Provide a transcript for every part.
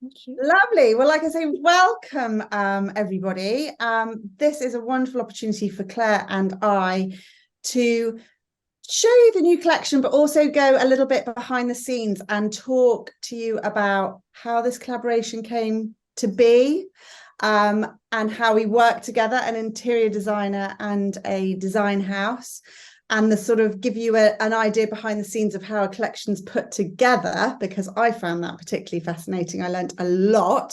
Thank you. Lovely. Well, like I say, welcome, everybody. This is a wonderful opportunity for Claire and I to show you the new collection, but also go a little bit behind the scenes and talk to you about how this collaboration came to be, and how we work together, an interior designer and a design house, and the sort of give you an idea behind the scenes of how a collection's put together, because I found that particularly fascinating. I learnt a lot.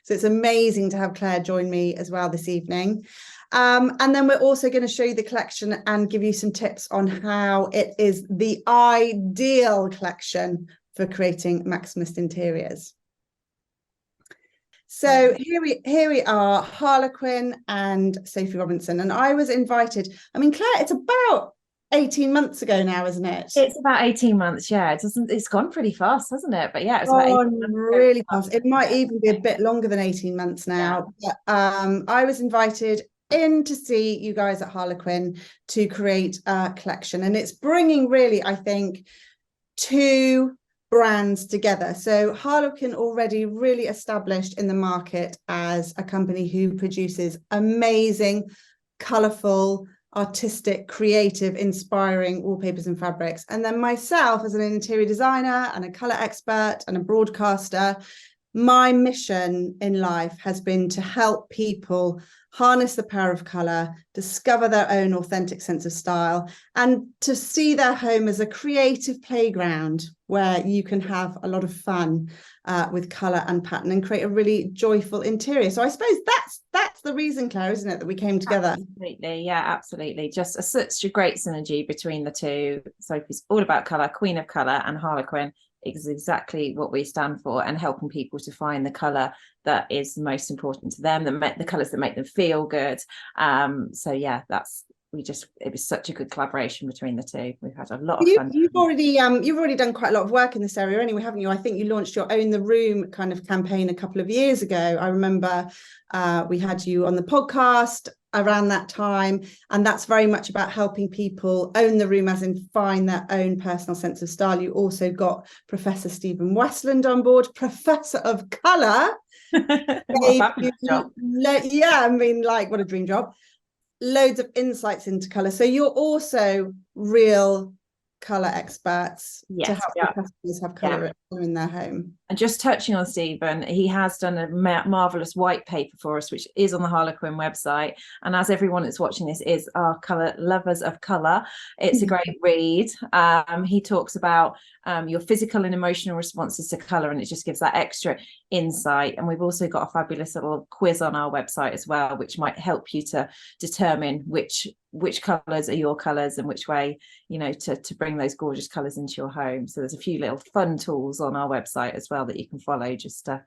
So it's amazing to have Claire join me as well this evening. And then we're also going to show you the collection and give you some tips on how it is the ideal collection for creating maximalist interiors. So here we are, Harlequin and Sophie Robinson, and I was invited. I mean, Claire, it's about 18 months ago now, isn't it? It's about 18 months, yeah. It's gone pretty fast, hasn't it? But yeah, it's about 18 Oh, months ago. really fast. It might even be a bit longer than 18 months Yeah. now. But, I was invited in to see you guys at Harlequin to create a collection, and it's bringing really, I think, two brands together. So Harlequin already really established in the market as a company who produces amazing, colourful, artistic, creative, inspiring wallpapers and fabrics. And then myself as an interior designer and a colour expert and a broadcaster, my mission in life has been to help people harness the power of colour, discover their own authentic sense of style, and to see their home as a creative playground where you can have a lot of fun with colour and pattern and create a really joyful interior. So I suppose that's the reason, Claire, isn't it, that we came together? Absolutely, yeah, absolutely. Just such a great synergy between the two. Sophie's all about colour, queen of colour, and Harlequin is exactly what we stand for, and helping people to find the colour that is most important to them, the colours that make them feel good. So yeah, it was such a good collaboration between the two. We've had a lot of fun. You've already done quite a lot of work in this area anyway, haven't you? I think you launched your Own the Room kind of campaign a couple of years ago. I remember we had you on the podcast around that time, and that's very much about helping people own the room, as in find their own personal sense of style. You also got Professor Stephen Westland on board, Professor of Colour. What a fabulous job. Yeah, I mean, like, what a dream job. Loads of insights into colour. So you're also real colour experts to Yes, help yeah. the customers have Yeah. colour in their home. And just touching on Stephen, he has done a marvelous white paper for us, which is on the Harlequin website. And as everyone that's watching this is our colour lovers of colour, it's a great read. He talks about your physical and emotional responses to colour, and it just gives that extra insight. And we've also got a fabulous little quiz on our website as well, which might help you to determine which colours are your colours and which way, to bring those gorgeous colours into your home. So there's a few little fun tools on our website as well that you can follow just to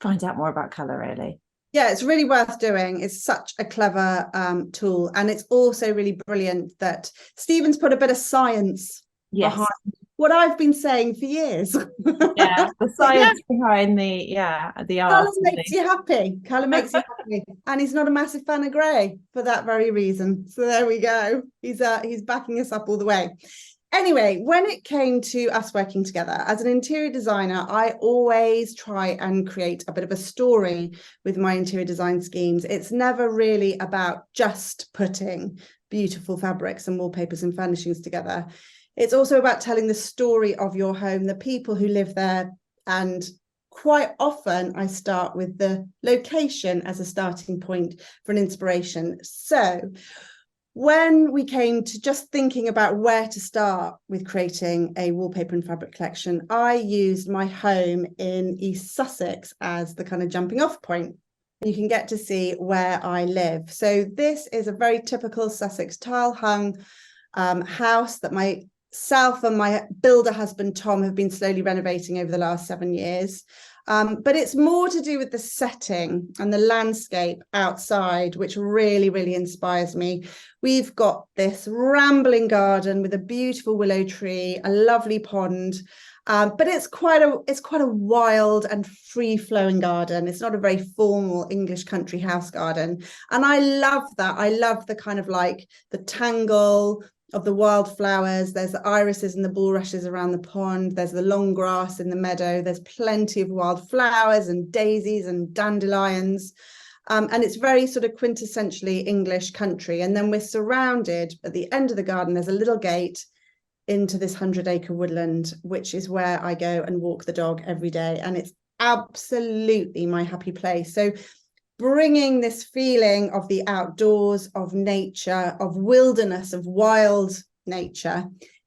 find out more about colour, really. Yeah, it's really worth doing. It's such a clever tool, and it's also really brilliant that Stephen's put a bit of science behind what I've been saying for years. Yeah, the science behind the art. Colour makes you happy. Colour makes you happy, and he's not a massive fan of grey for that very reason. So there we go. He's backing us up all the way. Anyway, when it came to us working together as an interior designer, I always try and create a bit of a story with my interior design schemes. It's never really about just putting beautiful fabrics and wallpapers and furnishings together. It's also about telling the story of your home, the people who live there, and quite often I start with the location as a starting point for an inspiration. So when we came to just thinking about where to start with creating a wallpaper and fabric collection, I used my home in East Sussex as the kind of jumping off point. You can get to see where I live. So this is a very typical Sussex tile hung house that myself and my builder husband Tom have been slowly renovating over the last 7 years. But it's more to do with the setting and the landscape outside, which really, really inspires me. We've got this rambling garden with a beautiful willow tree, a lovely pond, but it's quite a wild and free-flowing garden. It's not a very formal English country house garden, and I love that. I love the kind of like the tangle of the wildflowers. There's the irises and the bulrushes around the pond. There's the long grass in the meadow. There's plenty of wildflowers and daisies and dandelions. And it's very sort of quintessentially English country. And then we're surrounded at the end of the garden. There's a little gate into this 100-acre woodland, which is where I go and walk the dog every day. And it's absolutely my happy place. So bringing this feeling of the outdoors, of nature, of wilderness, of wild nature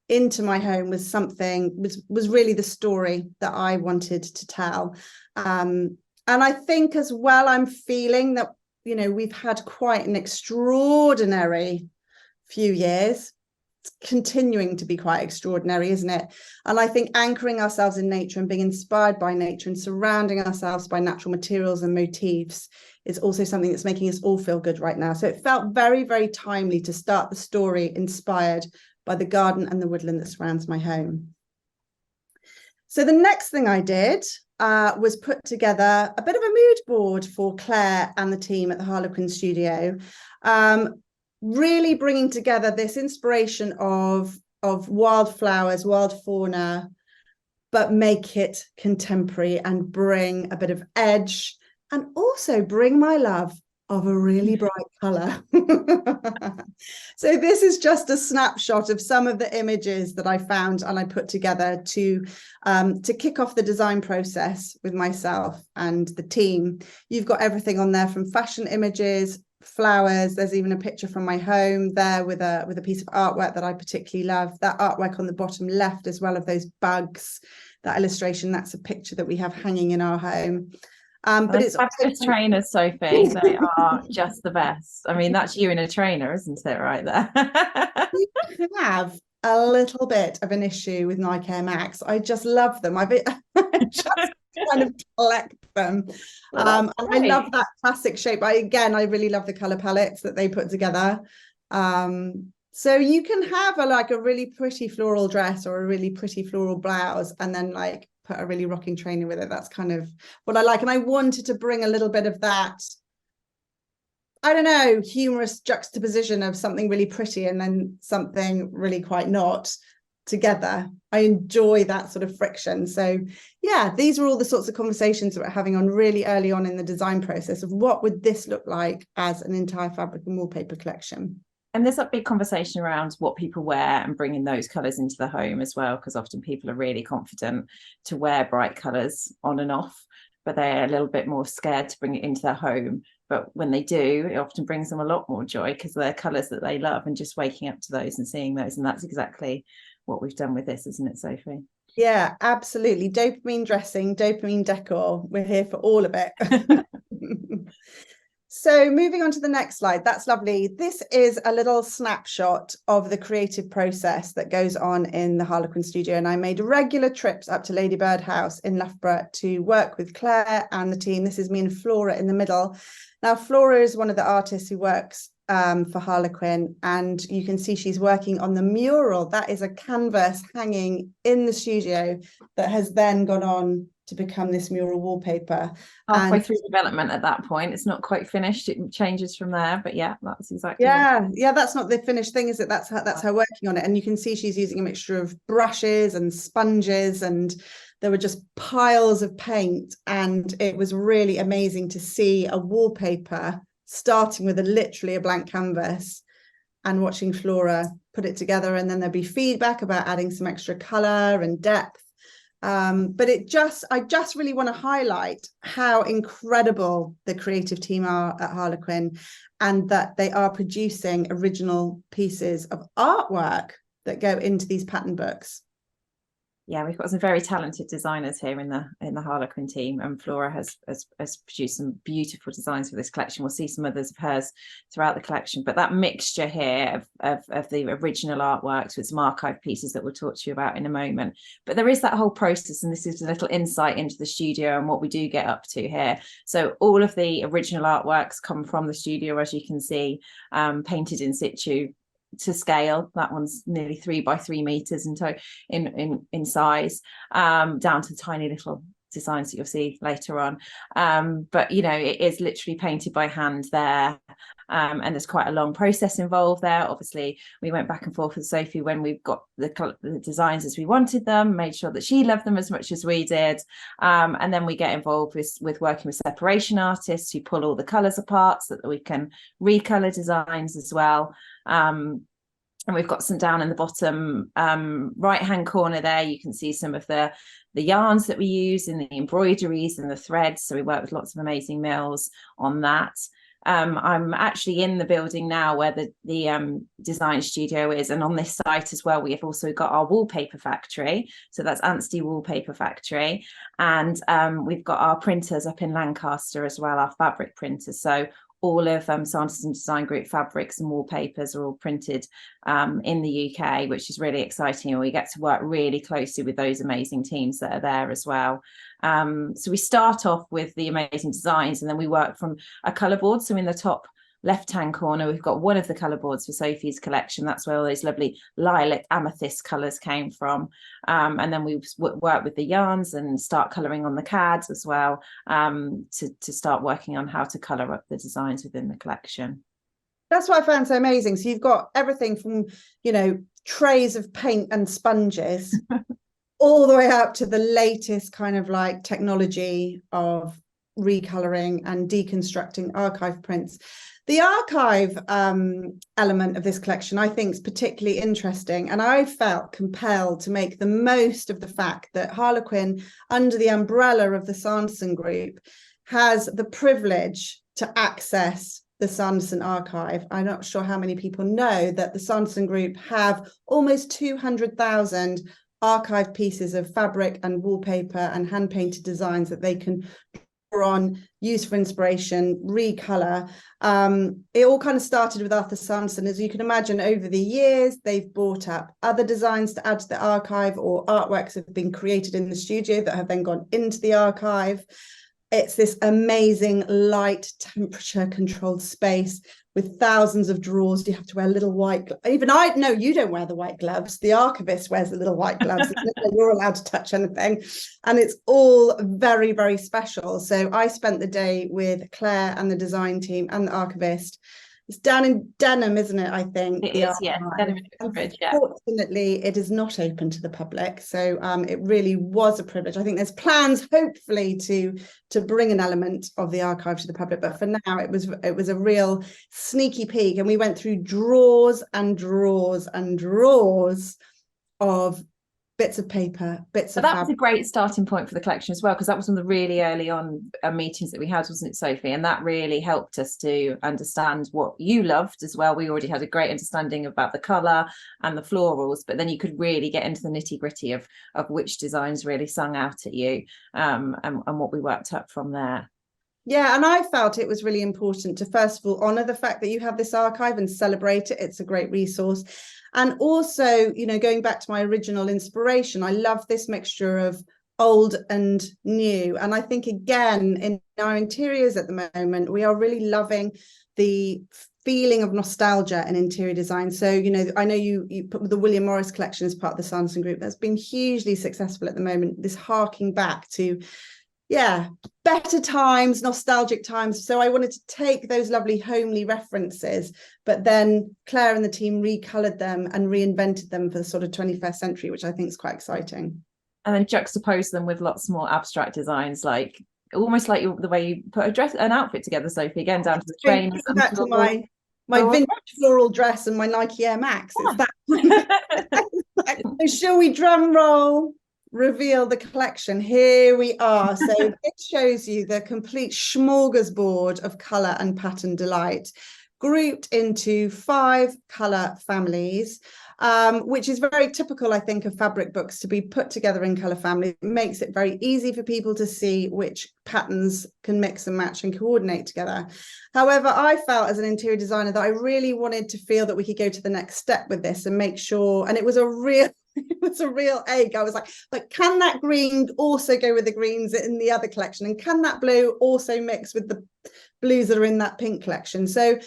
into my home was something, was really the story that I wanted to tell. And I think as well, I'm feeling that, you know, we've had quite an extraordinary few years. It's continuing to be quite extraordinary, isn't it? And I think anchoring ourselves in nature and being inspired by nature and surrounding ourselves by natural materials and motifs is also something that's making us all feel good right now. So it felt very, very timely to start the story inspired by the garden and the woodland that surrounds my home. So the next thing I did was put together a bit of a mood board for Claire and the team at the Harlequin studio, really bringing together this inspiration of wildflowers, wild fauna, but make it contemporary and bring a bit of edge and also bring my love of a really bright colour. So this is just a snapshot of some of the images that I found and I put together to kick off the design process with myself and the team. You've got everything on there from fashion images, flowers. There's even a picture from my home there with a piece of artwork that I particularly love. That artwork on the bottom left as well of those bugs, that illustration, that's a picture that we have hanging in our home. But it's fabulous trainers, Sophie. They are just the best. I mean, that's you in a trainer, isn't it, right there? You have a little bit of an issue with Nike Air Max. I just love them. I just kind of collect them. And I love that classic shape. I really love the color palettes that they put together. So you can have a really pretty floral dress or a really pretty floral blouse and then like put a really rocking trainer with it. That's kind of what I like. And I wanted to bring a little bit of that, I don't know, humorous juxtaposition of something really pretty and then something really quite not together. I enjoy that sort of friction. So yeah, these were all the sorts of conversations that we're having on really early on in the design process of what would this look like as an entire fabric and wallpaper collection. And there's that big conversation around what people wear and bringing those colours into the home as well, because often people are really confident to wear bright colours on and off, but they're a little bit more scared to bring it into their home. But when they do, it often brings them a lot more joy because they're colours that they love and just waking up to those and seeing those. And that's exactly what we've done with this, isn't it, Sophie? Yeah, absolutely. Dopamine dressing, dopamine decor. We're here for all of it. So moving on to the next slide, that's lovely. This is a little snapshot of the creative process that goes on in the Harlequin studio. And I made regular trips up to Ladybird House in Loughborough to work with Claire and the team. This is me and Flora in the middle. Now, Flora is one of the artists who works for Harlequin, and you can see she's working on the mural. That is a canvas hanging in the studio that has then gone on to become this mural wallpaper. Halfway through development at that point, it's not quite finished. It changes from there, but yeah, that's exactly. Yeah, that's not the finished thing, is it? That's her working on it, and you can see she's using a mixture of brushes and sponges, and there were just piles of paint, and it was really amazing to see a wallpaper starting with literally a blank canvas and watching Flora put it together, and then there'd be feedback about adding some extra color and depth. But I just really want to highlight how incredible the creative team are at Harlequin, and that they are producing original pieces of artwork that go into these pattern books. Yeah, we've got some very talented designers here in the Harlequin team, and Flora has produced some beautiful designs for this collection. We'll see some others of hers throughout the collection, but that mixture here of the original artworks with some archive pieces that we'll talk to you about in a moment. But there is that whole process, and this is a little insight into the studio and what we do get up to here. So all of the original artworks come from the studio, as you can see, painted in situ to scale. That one's nearly 3 by 3 meters in size, down to tiny little designs that you'll see later on. But you know, it is literally painted by hand there. And there's quite a long process involved there. Obviously, we went back and forth with Sophie when we've got the designs as we wanted them, made sure that she loved them as much as we did. And then we get involved with working with separation artists who pull all the colours apart so that we can recolor designs as well. And we've got some down in the bottom right-hand corner there. You can see some of the yarns that we use in the embroideries and the threads. So we work with lots of amazing mills on that. I'm actually in the building now where the design studio is, and on this site as well we have also got our wallpaper factory, so that's Anstey Wallpaper Factory, and we've got our printers up in Lancaster as well, our fabric printers. So all of Sanderson Design Group fabrics and wallpapers are all printed in the UK, which is really exciting, and we get to work really closely with those amazing teams that are there as well. So we start off with the amazing designs, and then we work from a colour board. So in the top left-hand corner, we've got one of the colour boards for Sophie's collection. That's where all those lovely lilac amethyst colours came from. And then we work with the yarns and start colouring on the CADs as well, to start working on how to colour up the designs within the collection. That's what I found so amazing. So you've got everything from, you know, trays of paint and sponges all the way up to the latest kind of like technology of recoloring and deconstructing archive prints. The archive element of this collection, I think, is particularly interesting, and I felt compelled to make the most of the fact that Harlequin, under the umbrella of the Sanderson Group, has the privilege to access the Sanderson archive. I'm not sure how many people know that the Sanderson Group have almost 200,000 archive pieces of fabric and wallpaper and hand-painted designs that they can on, use for inspiration, recolor. It all kind of started with Arthur Sanderson. As you can imagine, over the years they've brought up other designs to add to the archive, or artworks have been created in the studio that have then gone into the archive. It's this amazing light, temperature controlled space with thousands of drawers. You have to wear little white gloves. Even I know you don't wear the white gloves. The archivist wears the little white gloves. You're allowed to touch anything. And it's all very, very special. So I spent the day with Claire and the design team and the archivist. It's down in Denham, isn't it? I think it is, yeah. Unfortunately, it is not open to the public, so it really was a privilege. I think there's plans, hopefully, to bring an element of the archive to the public, but for now, it was a real sneaky peek, and we went through drawers and drawers and drawers of bits of paper, bits of fabric. That was a great starting point for the collection as well, because that was one of the really early on meetings that we had, wasn't it, Sophie? And that really helped us to understand what you loved as well. We already had a great understanding about the colour and the florals, but then you could really get into the nitty-gritty of which designs really sung out at you, and what we worked up from there. Yeah, and I felt it was really important to, first of all, honour the fact that you have this archive and celebrate it. It's a great resource. And also, you know, going back to my original inspiration, I love this mixture of old and new. And I think, again, in our interiors at the moment, we are really loving the feeling of nostalgia in interior design. So, you know, I know you put the William Morris collection as part of the Sanderson Group. That's been hugely successful at the moment, this harking back to, yeah, better times, nostalgic times. So I wanted to take those lovely homely references, but then Claire and the team recolored them and reinvented them for the sort of 21st century, which I think is quite exciting. And then juxtapose them with lots more abstract designs, like almost like the way you put an outfit together, Sophie, again, down to the trainers. Back to my vintage floral dress and my Nike Air Max. Yeah. It's that. So shall we drum roll? Reveal the collection. Here we are. So it shows you the complete smorgasbord of colour and pattern delight, grouped into 5 colour families, which is very typical, I think, of fabric books to be put together in colour families. It makes it very easy for people to see which patterns can mix and match and coordinate together. However, I felt as an interior designer that I really wanted to feel that we could go to the next step with this and make sure, and it was a real ache. I was like, but can that green also go with the greens in the other collection? And can that blue also mix with the blues that are in that pink collection? So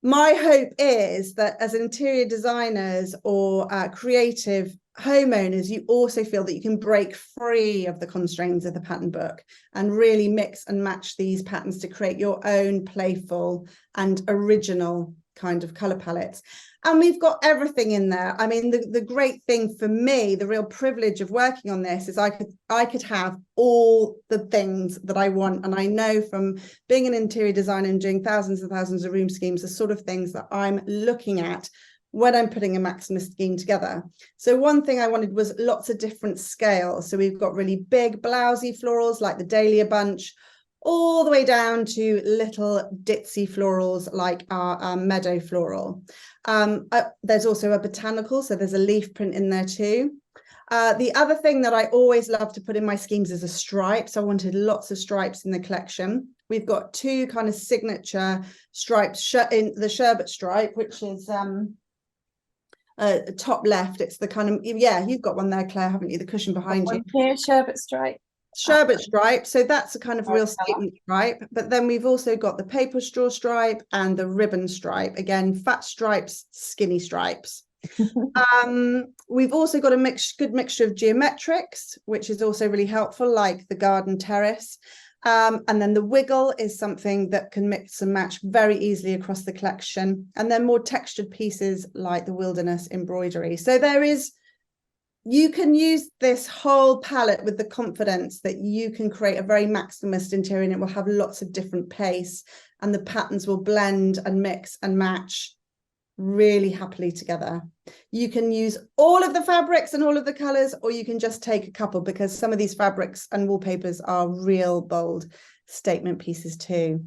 My hope is that as interior designers or creative homeowners, you also feel that you can break free of the constraints of the pattern book and really mix and match these patterns to create your own playful and original kind of color palettes. And we've got everything in there. I mean, the great thing for me, the real privilege of working on this is I could have all the things that I want. And I know from being an interior designer and doing thousands and thousands of room schemes, the sort of things that I'm looking at when I'm putting a Maximus scheme together. So one thing I wanted was lots of different scales. So we've got really big blousy florals like the Dahlia bunch, all the way down to little ditzy florals like our meadow floral. There's also a botanical, so there's a leaf print in there too. The other thing that I always love to put in my schemes is a stripe. So I wanted lots of stripes in the collection. We've got two kind of signature stripes in the sherbet stripe, which is top left. It's the kind of, yeah, you've got one there, Claire, haven't you? The cushion behind you. Here, sherbet stripe. Sherbet stripe, so that's a kind of real statement stripe. But then we've also got the paper straw stripe and the ribbon stripe. Again, fat stripes, skinny stripes. We've also got a good mixture of geometrics, which is also really helpful, like the garden terrace. And then the wiggle is something that can mix and match very easily across the collection. And then more textured pieces like the wilderness embroidery. So you can use this whole palette with the confidence that you can create a very maximalist interior, and it will have lots of different pace, and the patterns will blend and mix and match really happily together. You can use all of the fabrics and all of the colors, or you can just take a couple, because some of these fabrics and wallpapers are real bold statement pieces too.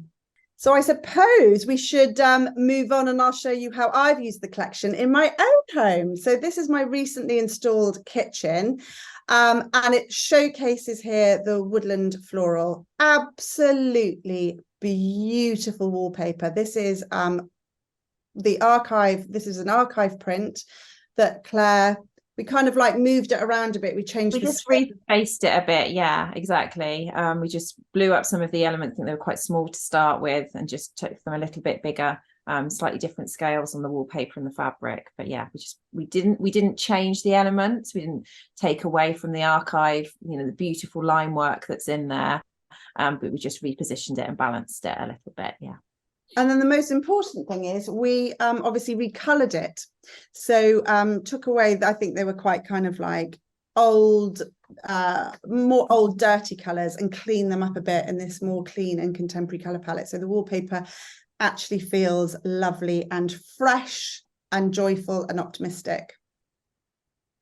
So I suppose we should move on, and I'll show you how I've used the collection in my own home. So this is my recently installed kitchen, and it showcases here the woodland floral. Absolutely beautiful wallpaper. This is the archive. This is an archive print that Claire, we kind of like moved it around a bit. We just refaced it a bit. Yeah, exactly. We just blew up some of the elements. I think they were quite small to start with, and just took them a little bit bigger, slightly different scales on the wallpaper and the fabric. But yeah, we didn't change the elements. We didn't take away from the archive, the beautiful line work that's in there. But we just repositioned it and balanced it a little bit. Yeah. And then the most important thing is we obviously recolored it. So took away, I think they were quite kind of like old, more old dirty colors, and cleaned them up a bit in this more clean and contemporary color palette. So the wallpaper actually feels lovely and fresh and joyful and optimistic.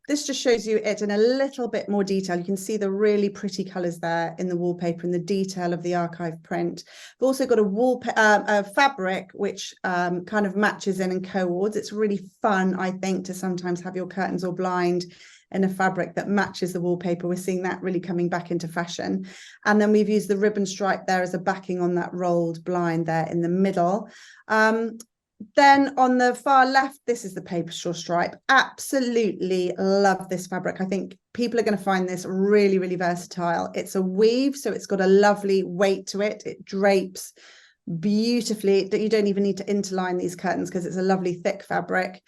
This just shows you it in a little bit more detail. You can see the really pretty colors there in the wallpaper and the detail of the archive print. We've also got a fabric which kind of matches in and coords. It's really fun, I think, to sometimes have your curtains or blind in a fabric that matches the wallpaper. We're seeing that really coming back into fashion. And then we've used the ribbon stripe there as a backing on that rolled blind there in the middle. Then on the far left, this is the paper straw stripe. Absolutely love this fabric. I think people are going to find this really, really versatile. It's a weave, so it's got a lovely weight to it. It drapes beautifully. You don't even need to interline these curtains because it's a lovely thick fabric.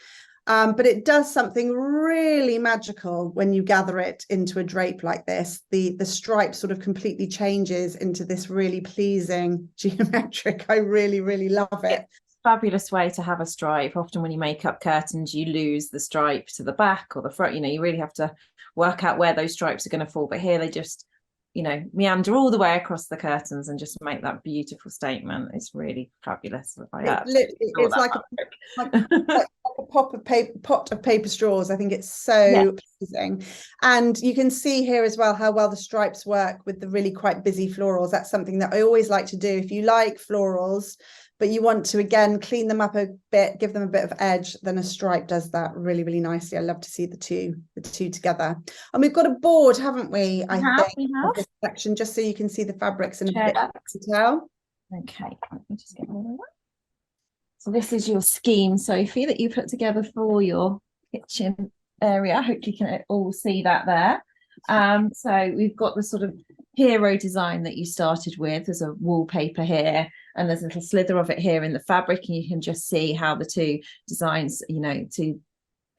But it does something really magical when you gather it into a drape like this. The stripe sort of completely changes into this really pleasing geometric. I really, really love it. Fabulous way to have a stripe. Often when you make up curtains, you lose the stripe to the back or the front. You really have to work out where those stripes are going to fall. But here they just, meander all the way across the curtains and just make that beautiful statement. It's really fabulous. It's like a pot of paper straws. I think it's so pleasing. And you can see here as well how well the stripes work with the really quite busy florals. That's something that I always like to do. If you like florals, but you want to, again, clean them up a bit, give them a bit of edge, then a stripe does that really, really nicely. I love to see the two together. And we've got a board, haven't we? I think, of this section, just so you can see the fabrics in a bit of detail. Okay, let me just get rid of that. So this is your scheme, Sophie, that you put together for your kitchen area. I hope you can all see that there. So we've got the sort of hero design that you started with. There's a wallpaper here, and there's a little slither of it here in the fabric, and you can just see how the two designs, to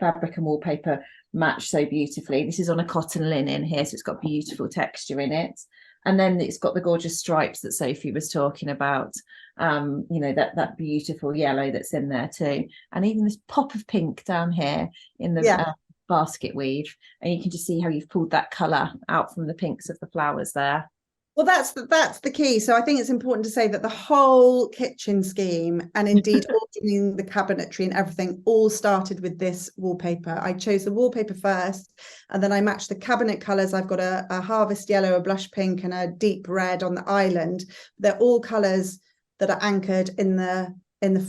fabric and wallpaper, match so beautifully. This is on a cotton linen here, so it's got beautiful texture in it. And then it's got the gorgeous stripes that Sophie was talking about, that beautiful yellow that's in there too. And even this pop of pink down here in the basket weave. And you can just see how you've pulled that colour out from the pinks of the flowers there. Well, that's the key. So I think it's important to say that the whole kitchen scheme, and indeed ordering the cabinetry and everything, all started with this wallpaper. I chose the wallpaper first, and then I matched the cabinet colours. I've got a harvest yellow, a blush pink, and a deep red on the island. They're all colours that are anchored in the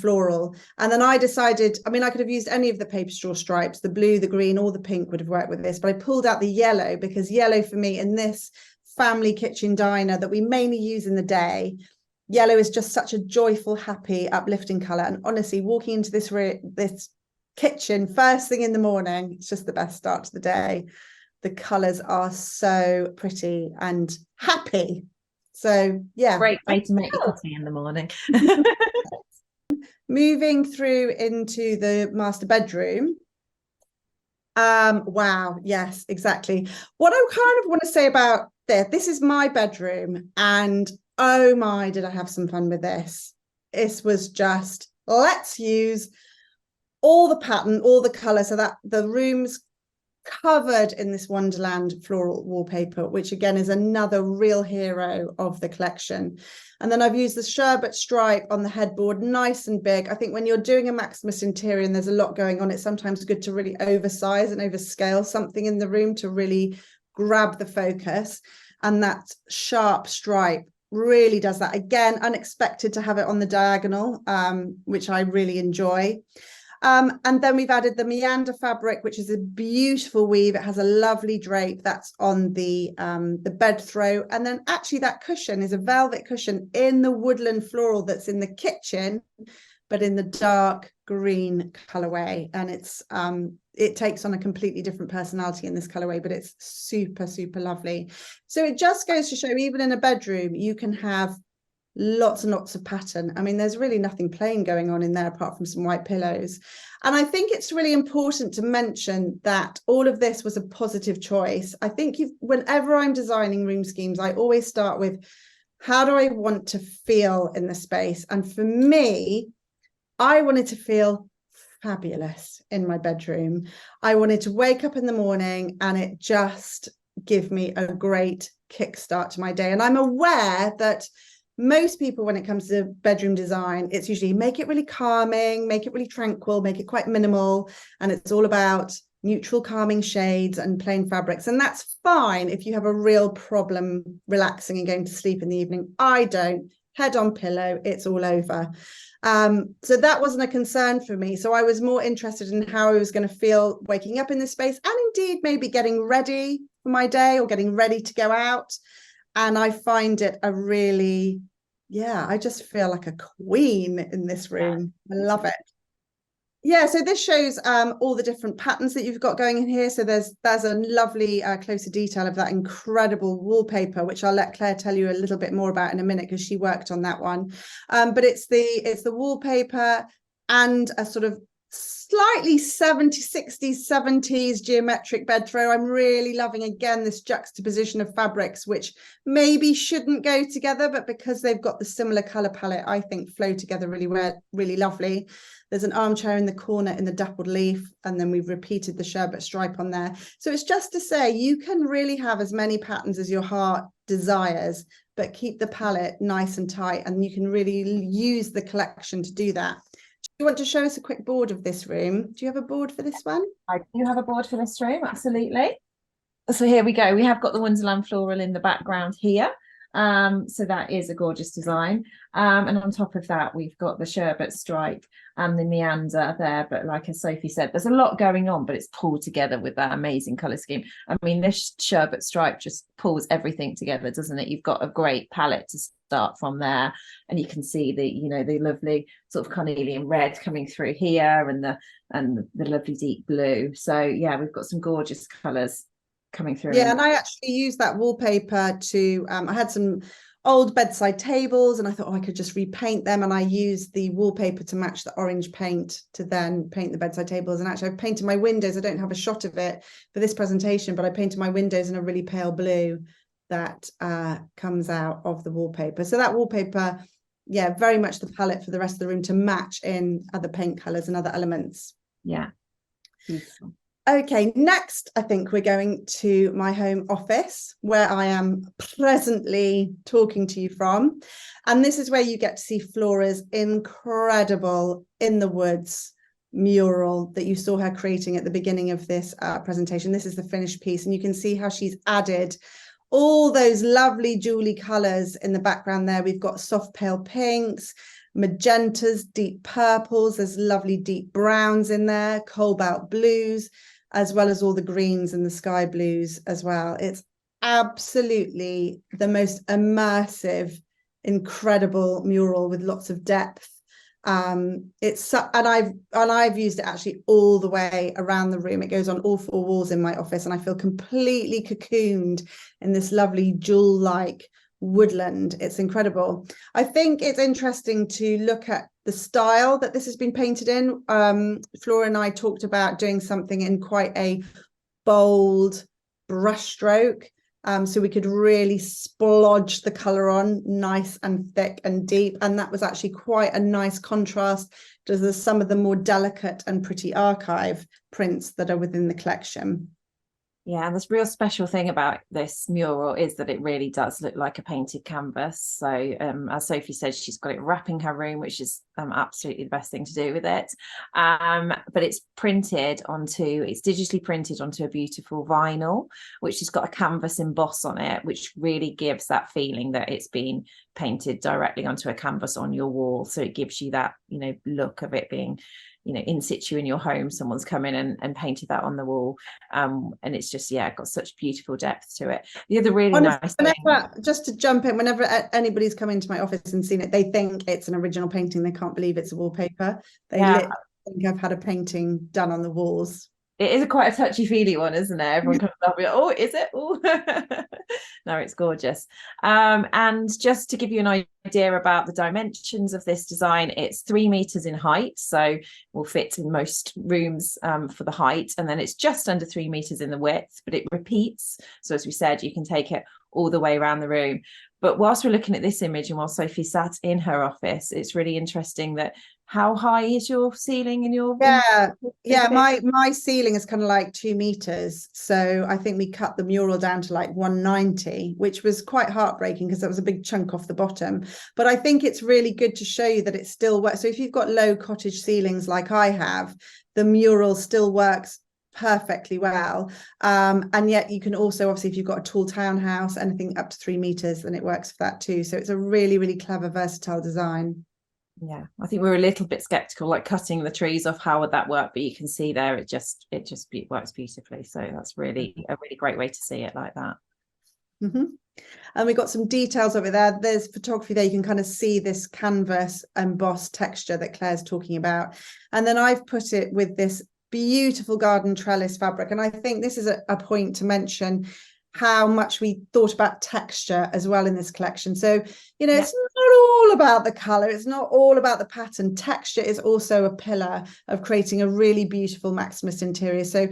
floral. And then I decided, I mean, I could have used any of the paper straw stripes, the blue, the green, or the pink would have worked with this, but I pulled out the yellow because yellow for me in this family kitchen diner that we mainly use in the day, yellow is just such a joyful, happy, uplifting color. And honestly, walking into this kitchen first thing in the morning, it's just the best start to the day. The colors are so pretty and happy. So yeah, great way to make your tea in the morning. Moving through into the master bedroom. Wow, yes, exactly. What I kind of want to say about this is my bedroom, and oh my, did I have some fun with this. This was just, let's use all the pattern, all the color, so that the room's covered in this Wonderland floral wallpaper, which again is another real hero of the collection. And then I've used the sherbet stripe on the headboard, nice and big. I think when you're doing a Maximus interior and there's a lot going on, it's sometimes good to really oversize and overscale something in the room to really grab the focus. And that sharp stripe really does that. Again, unexpected to have it on the diagonal, which I really enjoy. And then we've added the meander fabric, which is a beautiful weave. It has a lovely drape that's on the bed throw. And then actually that cushion is a velvet cushion in the woodland floral that's in the kitchen, but in the dark green colorway. And it takes on a completely different personality in this colorway, but it's super, super lovely. So it just goes to show, even in a bedroom, you can have lots and lots of pattern. I mean, there's really nothing plain going on in there apart from some white pillows. And I think it's really important to mention that all of this was a positive choice. I think whenever I'm designing room schemes, I always start with, how do I want to feel in the space? And for me, I wanted to feel fabulous in my bedroom. I wanted to wake up in the morning and it just give me a great kickstart to my day. And I'm aware that most people, when it comes to bedroom design, it's usually make it really calming, make it really tranquil, make it quite minimal. And it's all about neutral calming shades and plain fabrics. And that's fine if you have a real problem relaxing and going to sleep in the evening. I don't. Head on pillow, it's all over. So that wasn't a concern for me. So I was more interested in how I was going to feel waking up in this space, and indeed maybe getting ready for my day or getting ready to go out. And I find it a really, I just feel like a queen in this room. I love it. Yeah, so this shows all the different patterns that you've got going in here. So there's a lovely closer detail of that incredible wallpaper, which I'll let Claire tell you a little bit more about in a minute because she worked on that one. But it's the wallpaper and a sort of slightly 70s, 60s, 70s geometric bed throw. I'm really loving, again, this juxtaposition of fabrics, which maybe shouldn't go together, but because they've got the similar color palette, I think flow together really well, really lovely. There's an armchair in the corner in the dappled leaf, and then we've repeated the sherbet stripe on there. So it's just to say you can really have as many patterns as your heart desires, but keep the palette nice and tight, and you can really use the collection to do that. Do you want to show us a quick board of this room? Do you have a board for this one? I do have a board for this room, absolutely. So here we go. We have got the Wonderland floral in the background here. So that is a gorgeous design. And on top of that, we've got the sherbet stripe and the meander there. But like as Sophie said, there's a lot going on, but it's pulled together with that amazing colour scheme. I mean, this sherbet stripe just pulls everything together, doesn't it? You've got a great palette to start from there. And you can see the lovely sort of carnelian red coming through here, and the lovely deep blue. So yeah, we've got some gorgeous colours. coming through. Yeah, and I actually used that wallpaper to, I had some old bedside tables and I thought, oh, I could just repaint them. And I used the wallpaper to match the orange paint to then paint the bedside tables. And actually, I've painted my windows. I don't have a shot of it for this presentation, but I painted my windows in a really pale blue that comes out of the wallpaper. So that wallpaper, yeah, very much the palette for the rest of the room to match in other paint colours and other elements. Yeah. Beautiful. Okay, next, I think we're going to my home office where I am presently talking to you from. And this is where you get to see Flora's incredible In the Woods mural that you saw her creating at the beginning of this presentation. This is the finished piece, and you can see how she's added all those lovely jewelly colours in the background there. We've got soft pale pinks, magentas, deep purples, there's lovely deep browns in there, cobalt blues, as well as all the greens and the sky blues as well. It's absolutely the most immersive, incredible mural with lots of depth. And I've used it actually all the way around the room. It goes on all four walls in my office, and I feel completely cocooned in this lovely jewel-like woodland. It's incredible. I think it's interesting to look at the style that this has been painted in. Flora and I talked about doing something in quite a bold brushstroke, so we could really splodge the color on nice and thick and deep, and that was actually quite a nice contrast to some of the more delicate and pretty archive prints that are within the collection. Yeah, and this real special thing about this mural is that it really does look like a painted canvas. So as Sophie said, she's got it wrapping her room, which is absolutely the best thing to do with it. But it's digitally printed onto a beautiful vinyl, which has got a canvas emboss on it, which really gives that feeling that it's been painted directly onto a canvas on your wall. So it gives you that, look of it being in situ in your home. Someone's come in and painted that on the wall, and it's just got such beautiful depth to it. The other really nice thing, just to jump in, whenever anybody's come into my office and seen it, they think it's an original painting. They can't believe it's a wallpaper. They literally think I've had a painting done on the walls. It is quite a touchy-feely one, isn't it? Everyone comes up with, oh, is it? Oh, no, it's gorgeous. And just to give you an idea about the dimensions of this design, it's 3 meters in height, so will fit in most rooms for the height, and then it's just under 3 meters in the width, but it repeats. So as we said, you can take it all the way around the room. But whilst we're looking at this image and while Sophie sat in her office, it's really interesting that how high is your ceiling in your my ceiling is kind of like 2 meters, so I think we cut the mural down to like 190, which was quite heartbreaking because that was a big chunk off the bottom. But I think it's really good to show you that it still works. So if you've got low cottage ceilings like I have, the mural still works perfectly well, and yet you can also, obviously, if you've got a tall townhouse, anything up to 3 meters, then it works for that too. So it's a really, really clever, versatile design. Yeah, I think we're a little bit skeptical, like cutting the trees off, how would that work? But you can see there, it works beautifully. So that's really a really great way to see it like that. And we got some details of it there. There's photography there. You can kind of see this canvas embossed texture that Claire's talking about. And then I've put it with this beautiful garden trellis fabric. And I think this is a point to mention how much we thought about texture as well in this collection. So, it's not all about the color. It's not all about the pattern. Texture is also a pillar of creating a really beautiful maximalist interior. So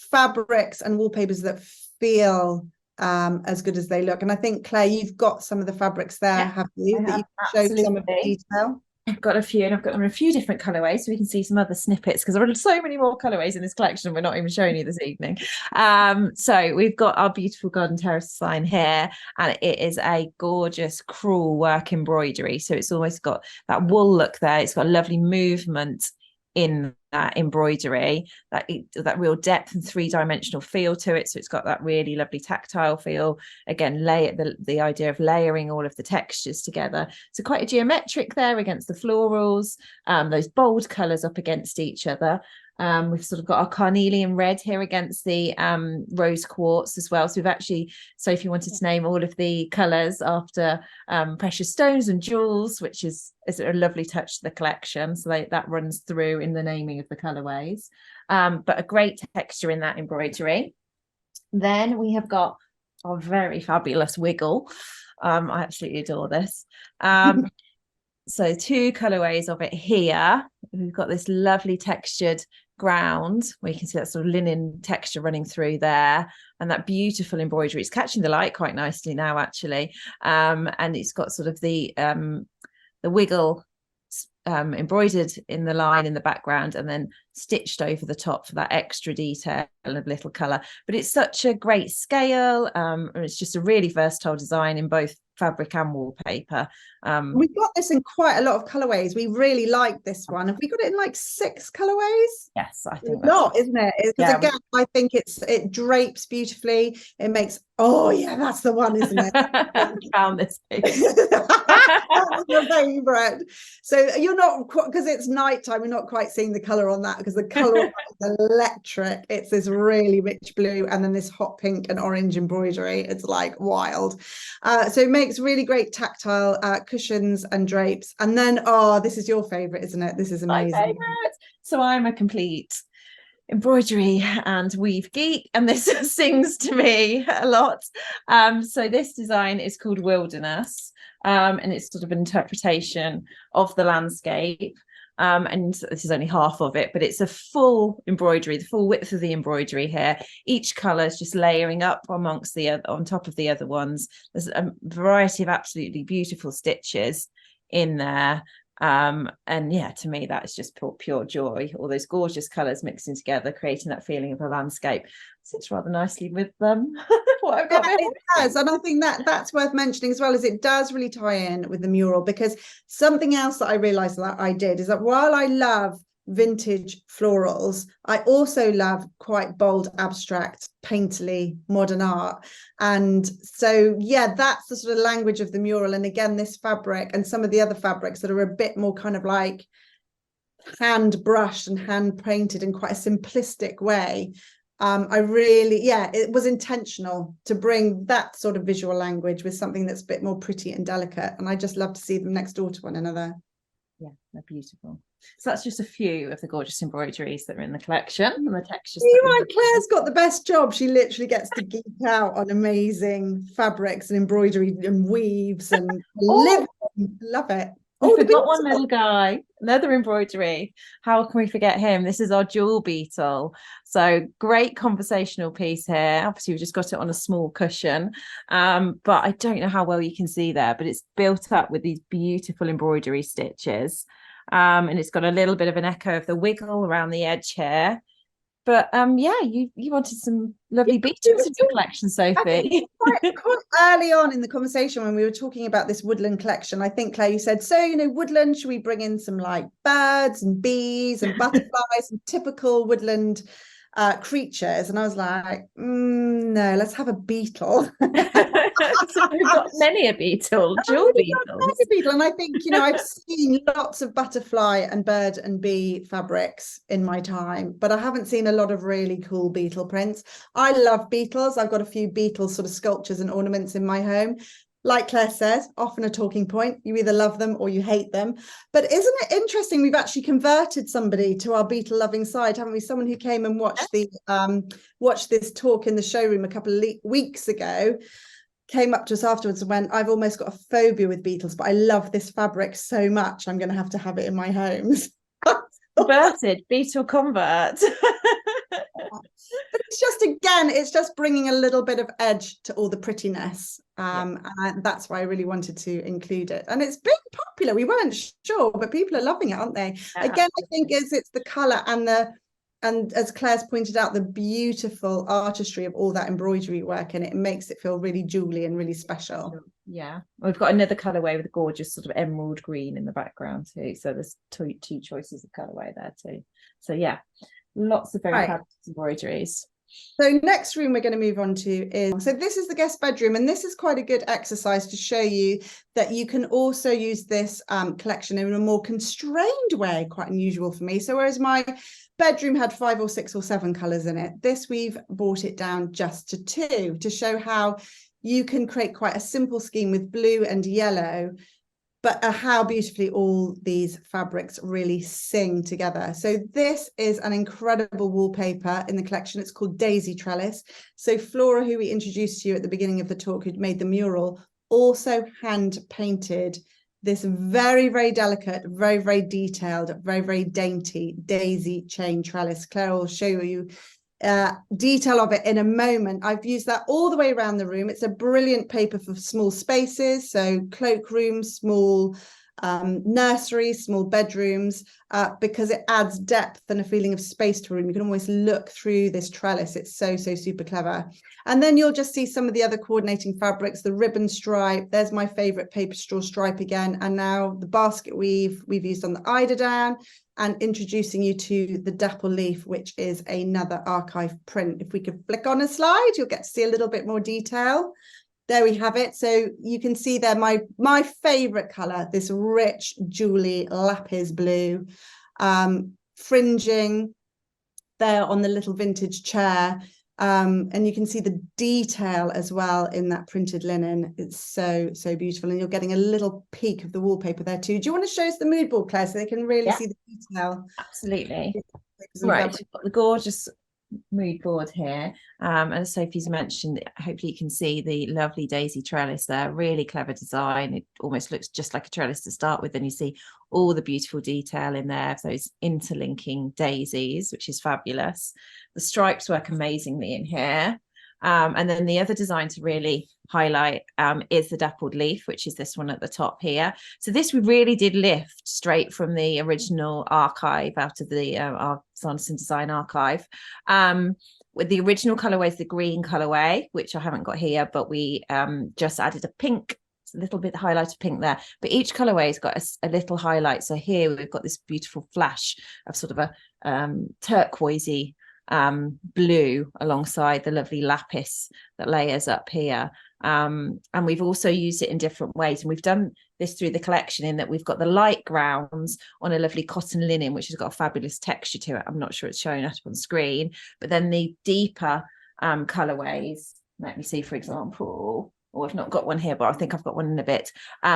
fabrics and wallpapers that feel as good as they look. And I think, Claire, you've got some of the fabrics there, have you? That you can show some of the detail. I've got a few, and I've got them in a few different colorways, so we can see some other snippets, because there are so many more colorways in this collection we're not even showing you this evening. So we've got our beautiful garden terrace sign here, and it is a gorgeous crewel work embroidery. So it's almost got that wool look there. It's got a lovely movement in that embroidery, that real depth and three-dimensional feel to it. So it's got that really lovely tactile feel. Again, the idea of layering all of the textures together. So quite a geometric there against the florals, those bold colours up against each other. We've sort of got our carnelian red here against the rose quartz as well. So we've actually, Sophie wanted to name all of the colours after precious stones and jewels, which is a lovely touch to the collection. So that runs through in the naming of the colourways. But a great texture in that embroidery. Then we have got our very fabulous wiggle. I absolutely adore this. So 2 colorways of it here. We've got this lovely textured ground where you can see that sort of linen texture running through there, and that beautiful embroidery. It's catching the light quite nicely now, actually. And it's got sort of the wiggle embroidered in the line in the background and then stitched over the top for that extra detail of little color. But it's such a great scale, and it's just a really versatile design in both fabric and wallpaper. We've got this in quite a lot of colorways. We really like this one. Have we got it in like 6 colorways? Yes, I think that's not, isn't it? Because again, I think it drapes beautifully. It makes, oh yeah, that's the one, isn't it? Found this That's your favorite. So you're not, because it's nighttime, you're not quite seeing the color on that, because the color is electric. It's this really rich blue and then this hot pink and orange embroidery. It's like wild. So it makes really great tactile cushions and drapes. And then, oh, this is your favorite, isn't it? This is amazing. My favorite. So I'm a complete embroidery and weave geek, and this sings to me a lot. So this design is called Wilderness, and it's sort of an interpretation of the landscape. And this is only half of it, but it's a full embroidery, the full width of the embroidery here. Each color is just layering up amongst the other, on top of the other ones. There's a variety of absolutely beautiful stitches in there. And yeah, to me that is just pure joy. All those gorgeous colors mixing together, creating that feeling of a landscape. Sits rather nicely with what I've got. Yeah, it does, and I think that's worth mentioning as well, as it does really tie in with the mural, because something else that I realized that I did is that while I love vintage florals, I also love quite bold, abstract, painterly modern art. And so yeah, that's the sort of language of the mural. And again, this fabric and some of the other fabrics that are a bit more kind of like hand brushed and hand painted in quite a simplistic way. I really, yeah, it was intentional to bring that sort of visual language with something that's a bit more pretty and delicate, and I just love to see them next door to one another. Yeah, they're beautiful. So that's just a few of the gorgeous embroideries that are in the collection and the textures. Claire's got the best job. She literally gets to geek out on amazing fabrics and embroidery and weaves and love it. Oh, we've got one little guy, another embroidery. How can we forget him? This is our jewel beetle. So great conversational piece here. Obviously, we've just got it on a small cushion, but I don't know how well you can see there, but it's built up with these beautiful embroidery stitches. And it's got a little bit of an echo of the wiggle around the edge here. But yeah, you wanted some lovely beetles in your collection, Sophie. Quite early on in the conversation when we were talking about this woodland collection, I think, Claire, you said, so, you know, woodland, should we bring in some like birds and bees and butterflies and typical woodland creatures? And I was like, no, let's have a beetle. So we've got many a beetle, jewel beetles. And I think, you know, I've seen lots of butterfly and bird and bee fabrics in my time, but I haven't seen a lot of really cool beetle prints. I love beetles. I've got a few beetle sort of sculptures and ornaments in my home. Like Claire says, often a talking point. You either love them or you hate them. But isn't it interesting? We've actually converted somebody to our beetle loving side, haven't we? Someone who came and watched this talk in the showroom a couple of weeks ago came up to us afterwards and went, I've almost got a phobia with beetles, but I love this fabric so much, I'm going to have it in my home. Converted beetle convert. But it's just, again, it's just bringing a little bit of edge to all the prettiness, and that's why I really wanted to include it. And it's been popular. We weren't sure, but people are loving it, aren't they? Yeah, again, I think it's the color and as Claire's pointed out, the beautiful artistry of all that embroidery work, and it makes it feel really jewelly and really special. Yeah, we've got another colorway with a gorgeous sort of emerald green in the background too. So there's two choices of colorway there too. So yeah, lots of very fabulous embroideries. So next room we're going to move on to is, so this is the guest bedroom, and this is quite a good exercise to show you that you can also use this collection in a more constrained way, quite unusual for me. So whereas my bedroom had 5 or 6 or 7 colors in it, this we've brought it down just to 2 to show how you can create quite a simple scheme with blue and yellow but how beautifully all these fabrics really sing together. So this is an incredible wallpaper in the collection. It's called Daisy Trellis. So Flora, who we introduced to you at the beginning of the talk, who'd made the mural, also hand painted this very, very delicate, very, very detailed, very, very dainty daisy chain trellis. Claire will show you detail of it in a moment. I've used that all the way around the room. It's a brilliant paper for small spaces, so cloakrooms, small nurseries, small bedrooms, because it adds depth and a feeling of space to a room. You can almost look through this trellis. It's so super clever. And then you'll just see some of the other coordinating fabrics, the ribbon stripe. There's my favorite paper straw stripe again. And now the basket weave we've used on the eiderdown, and introducing you to the dapple leaf, which is another archive print. If we could flick on a slide, you'll get to see a little bit more detail. There we have it. So you can see there my favorite color, this rich jewelly lapis blue, fringing there on the little vintage chair. And you can see the detail as well in that printed linen. It's so beautiful, and you're getting a little peek of the wallpaper there too. Do you want to show us the mood board, Claire, so they can really see the detail? Absolutely. Right, we've got the gorgeous mood board here, as Sophie's mentioned, hopefully you can see the lovely daisy trellis there. Really clever design. It almost looks just like a trellis to start with, and you see all the beautiful detail in there, those interlinking daisies, which is fabulous. The stripes work amazingly in here. And then the other design to really highlight is the dappled leaf, which is this one at the top here. So this we really did lift straight from the original archive, out of the our Sanderson Design Archive. With the original colorway is the green colorway, which I haven't got here, but we just added a pink, a little bit highlight of pink there. But each colorway has got a little highlight. So here we've got this beautiful flash of sort of a turquoisey blue alongside the lovely lapis that layers up here, and we've also used it in different ways, and we've done this through the collection in that we've got the light grounds on a lovely cotton linen, which has got a fabulous texture to it. I'm not sure it's showing up on screen, but then the deeper colorways, let me see, for example, or I've not got one here, but I think I've got one in a bit.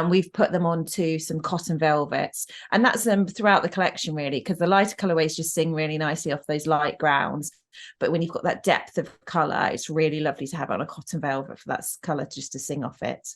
We've put them onto some cotton velvets, and that's throughout the collection really, because the lighter colorways just sing really nicely off those light grounds. But when you've got that depth of color, it's really lovely to have on a cotton velvet for that color just to sing off it.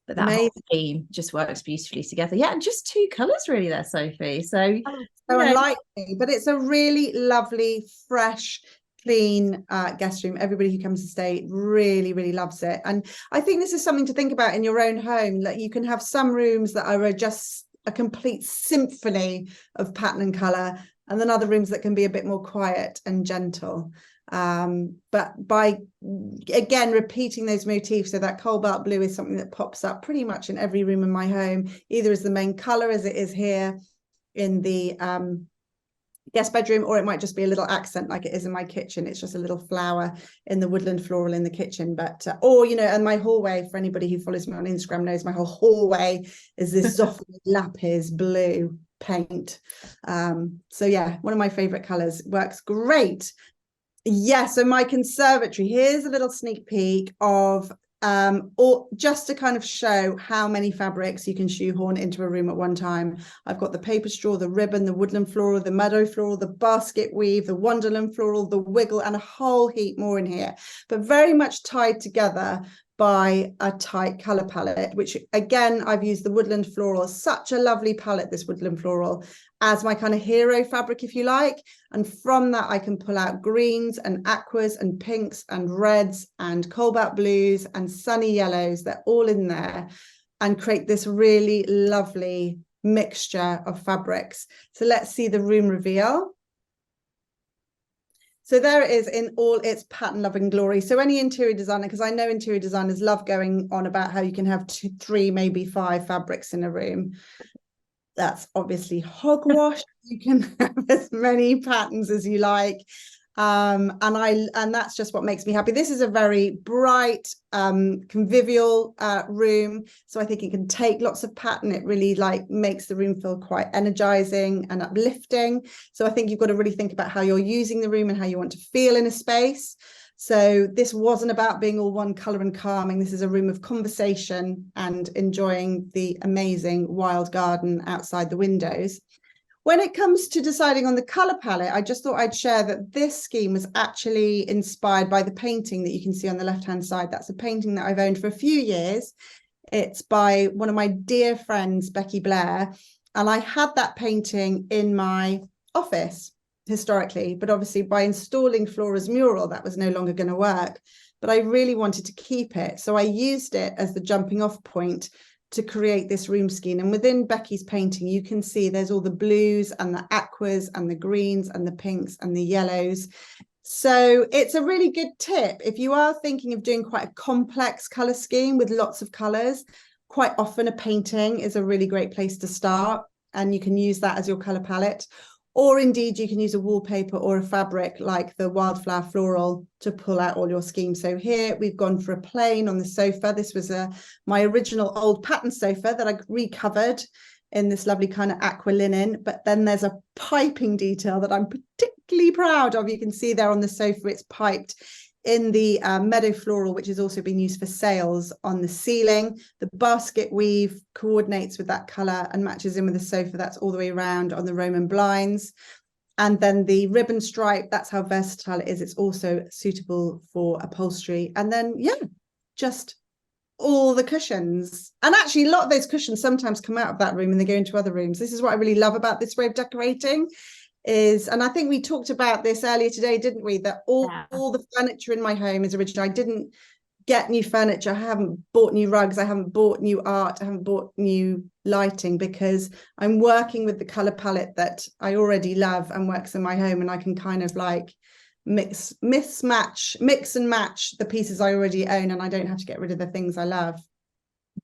But that whole theme just works beautifully together. Yeah, and just two colors really there, Sophie. So unlikely, but it's a really lovely, fresh, clean guest room. Everybody who comes to stay really loves it, and I think this is something to think about in your own home. Like, you can have some rooms that are just a complete symphony of pattern and color, and then other rooms that can be a bit more quiet and gentle, but by again repeating those motifs. So that cobalt blue is something that pops up pretty much in every room in my home, either as the main color as it is here in the guest bedroom, or it might just be a little accent like it is in my kitchen. It's just a little flower in the woodland floral in the kitchen. But or and my hallway, for anybody who follows me on Instagram knows my whole hallway is this soft lapis blue paint. So yeah, one of my favorite colors. Works great. So my conservatory, here's a little sneak peek of or just to kind of show how many fabrics you can shoehorn into a room at one time. I've got the paper straw, the ribbon, the woodland floral, the meadow floral, the basket weave, the wonderland floral, the wiggle, and a whole heap more in here, but very much tied together by a tight color palette, which again, I've used the woodland floral, such a lovely palette, this woodland floral, as my kind of hero fabric, if you like. And from that, I can pull out greens and aquas and pinks and reds and cobalt blues and sunny yellows. They're all in there, and create this really lovely mixture of fabrics. So let's see the room reveal. So there it is in all its pattern loving glory. So any interior designer, because I know interior designers love going on about how you can have 2, 3, maybe 5 fabrics in a room. That's obviously hogwash. You can have as many patterns as you like. And that's just what makes me happy. This is a very bright, convivial room. So I think it can take lots of pattern. It really makes the room feel quite energizing and uplifting. So I think you've got to really think about how you're using the room and how you want to feel in a space. So this wasn't about being all one colour and calming. This is a room of conversation and enjoying the amazing wild garden outside the windows. When it comes to deciding on the colour palette, I just thought I'd share that this scheme was actually inspired by the painting that you can see on the left-hand side. That's a painting that I've owned for a few years. It's by one of my dear friends, Becky Blair, and I had that painting in my office historically, but obviously by installing Flora's mural, that was no longer going to work. But I really wanted to keep it. So I used it as the jumping off point to create this room scheme. And within Becky's painting, you can see there's all the blues and the aquas and the greens and the pinks and the yellows. So it's a really good tip. If you are thinking of doing quite a complex color scheme with lots of colors, quite often a painting is a really great place to start. And you can use that as your color palette. Or indeed, you can use a wallpaper or a fabric like the wildflower floral to pull out all your schemes. So here we've gone for a plain on the sofa. This was my original old pattern sofa that I recovered in this lovely kind of aqua linen. But then there's a piping detail that I'm particularly proud of. You can see there on the sofa, it's piped in the meadow floral, which has also been used for sails on the ceiling. The basket weave coordinates with that colour and matches in with the sofa. That's all the way around on the Roman blinds. And then the ribbon stripe, that's how versatile it is. It's also suitable for upholstery. And then, yeah, just all the cushions. And actually, a lot of those cushions sometimes come out of that room and they go into other rooms. This is what I really love about this way of decorating. And I think we talked about this earlier today, didn't we, that all the furniture in my home is original. I didn't get new furniture. I haven't bought new rugs. I haven't bought new art. I haven't bought new lighting because I'm working with the color palette that I already love and works in my home, and I can kind of like mix and match the pieces I already own, and I don't have to get rid of the things I love.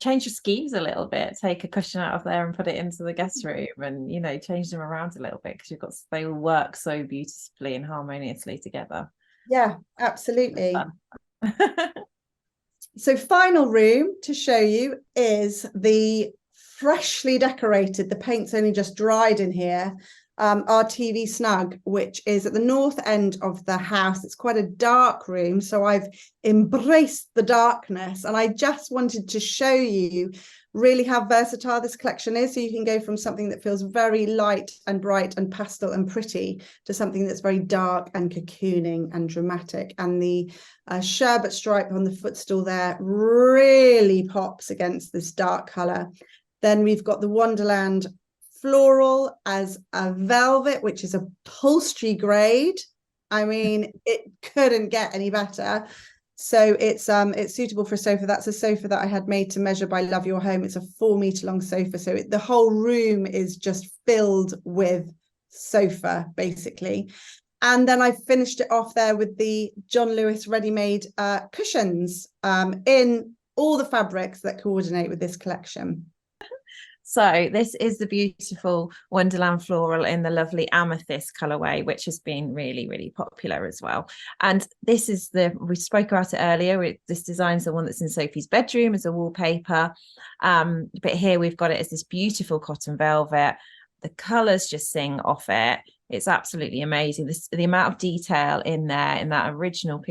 Change your schemes a little bit, take a cushion out of there and put it into the guest room, and change them around a little bit because they all work so beautifully and harmoniously together. Yeah, absolutely. So final room to show you is the freshly decorated, the paint's only just dried in here, our TV snug, which is at the north end of the house. It's quite a dark room, so I've embraced the darkness, and I just wanted to show you really how versatile this collection is. So you can go from something that feels very light and bright and pastel and pretty to something that's very dark and cocooning and dramatic. And the sherbet stripe on the footstool there really pops against this dark color. Then we've got the Wonderland floral as a velvet, which is upholstery grade. I mean, it couldn't get any better. So it's suitable for a sofa. That's a sofa that I had made to measure by Love Your Home. It's a 4-meter long sofa. So the whole room is just filled with sofa, basically. And then I finished it off there with the John Lewis ready-made cushions in all the fabrics that coordinate with this collection. So this is the beautiful Wonderland floral in the lovely amethyst colorway, which has been really, really popular as well. And this is we spoke about it earlier. This design's the one that's in Sophie's bedroom as a wallpaper. But here we've got it as this beautiful cotton velvet. The colors just sing off it. It's absolutely amazing. The amount of detail in there, in that original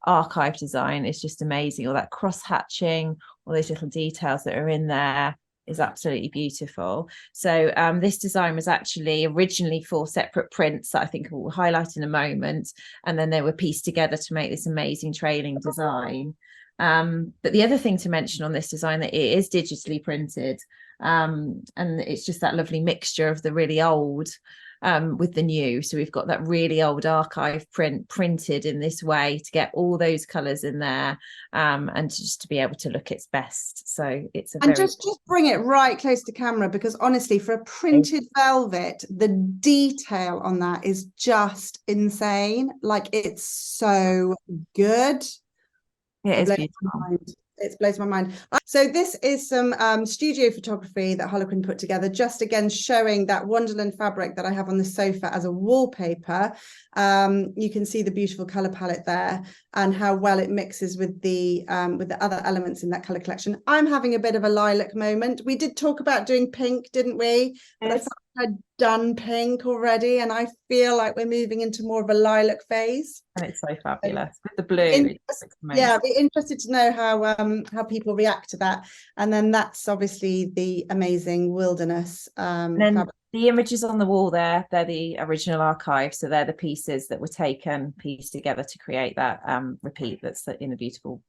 archive design is just amazing. All that cross hatching, all those little details that are in there is absolutely beautiful. So this design was actually originally 4 separate prints that I think we'll highlight in a moment, and then they were pieced together to make this amazing trailing design. But the other thing to mention on this design, that it is digitally printed, and it's just that lovely mixture of the really old with the new. So we've got that really old archive print printed in this way to get all those colours in there, and just to be able to look its best. So it's just bring it right close to camera, because honestly, for a printed velvet, the detail on that is just insane. Like, it's so good. It is beautiful. It blows my mind. So this is some studio photography that Harlequin put together, just again showing that Wonderland fabric that I have on the sofa as a wallpaper. You can see the beautiful color palette there and how well it mixes with the other elements in that color collection. I'm having a bit of a lilac moment. We did talk about doing pink, didn't we? But I felt a dun pink already, and I feel like we're moving into more of a lilac phase. And it's so fabulous with the blue. It just looks Yeah, amazing. be interested to know how people react to that. And then that's obviously the amazing wilderness And then fabric. the images on the wall there, they're the original archive. So they're the pieces that were taken, pieced together to create that repeat that's in the beautiful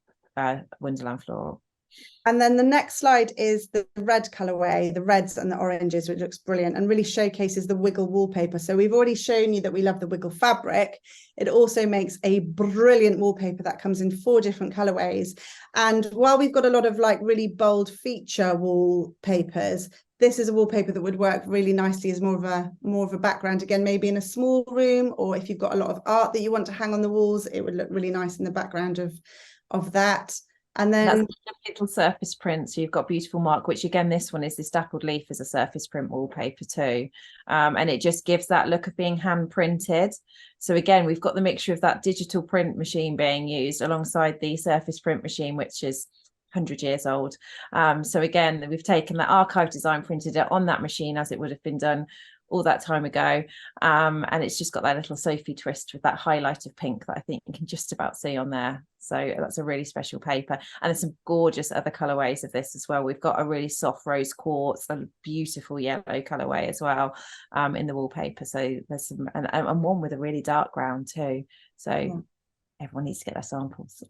Wonderland floral. And then the next slide is the red colorway, the reds and the oranges, which looks brilliant and really showcases the wiggle wallpaper. So we've already shown you that we love the wiggle fabric. It also makes a brilliant wallpaper that comes in 4 different colorways. And while we've got a lot of like really bold feature wallpapers, this is a wallpaper that would work really nicely as more of a background, again, maybe in a small room, or if you've got a lot of art that you want to hang on the walls, it would look really nice in the background of that. And then that's a little surface print. So you've got beautiful mark, which again, this one is this dappled leaf as a surface print wallpaper too. And it just gives that look of being hand printed. So again, we've got the mixture of that digital print machine being used alongside the surface print machine, which is 100 years old. So again, we've taken that archive design, printed it on that machine as it would have been done all that time ago, and it's just got that little Sophie twist with that highlight of pink that I think you can just about see on there. So that's a really special paper, and there's some gorgeous other colorways of this as well. We've got a really soft rose quartz, a beautiful yellow colorway as well in the wallpaper. So there's some, and one with a really dark ground too. So everyone needs to get their samples.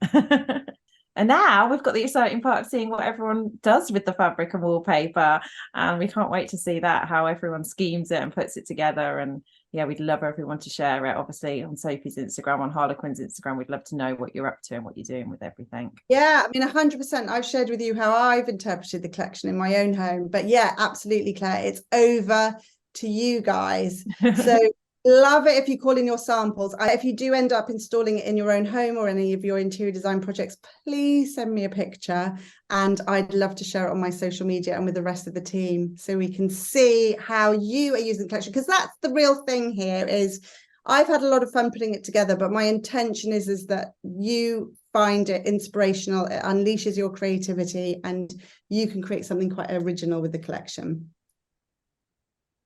And now we've got the exciting part of seeing what everyone does with the fabric and wallpaper. And we can't wait to see that, how everyone schemes it and puts it together. And yeah, we'd love everyone to share it, obviously, on Sophie's Instagram, on Harlequin's Instagram. We'd love to know what you're up to and what you're doing with everything. Yeah, I mean, 100%. I've shared with you how I've interpreted the collection in my own home. But yeah, absolutely, Claire. It's over to you guys. So love it if you call in your samples. If you do end up installing it in your own home or any of your interior design projects, please send me a picture, and I'd love to share it on my social media and with the rest of the team so we can see how you are using the collection, because that's the real thing here. Is I've had a lot of fun putting it together, but my intention is that you find it inspirational, it unleashes your creativity, and you can create something quite original with the collection.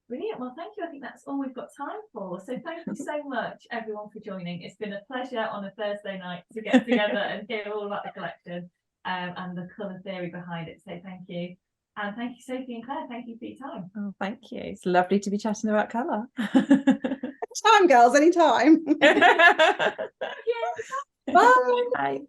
Brilliant. Well, thank you. I think that's all we've got time for. So thank you so much, everyone, for joining. It's been a pleasure on a Thursday night to get together and hear all about the collection and the colour theory behind it. So thank you. And thank you, Sophie and Claire. Thank you for your time. Oh, thank you. It's lovely to be chatting about colour. Anytime, girls, anytime. Yeah. Bye. Bye.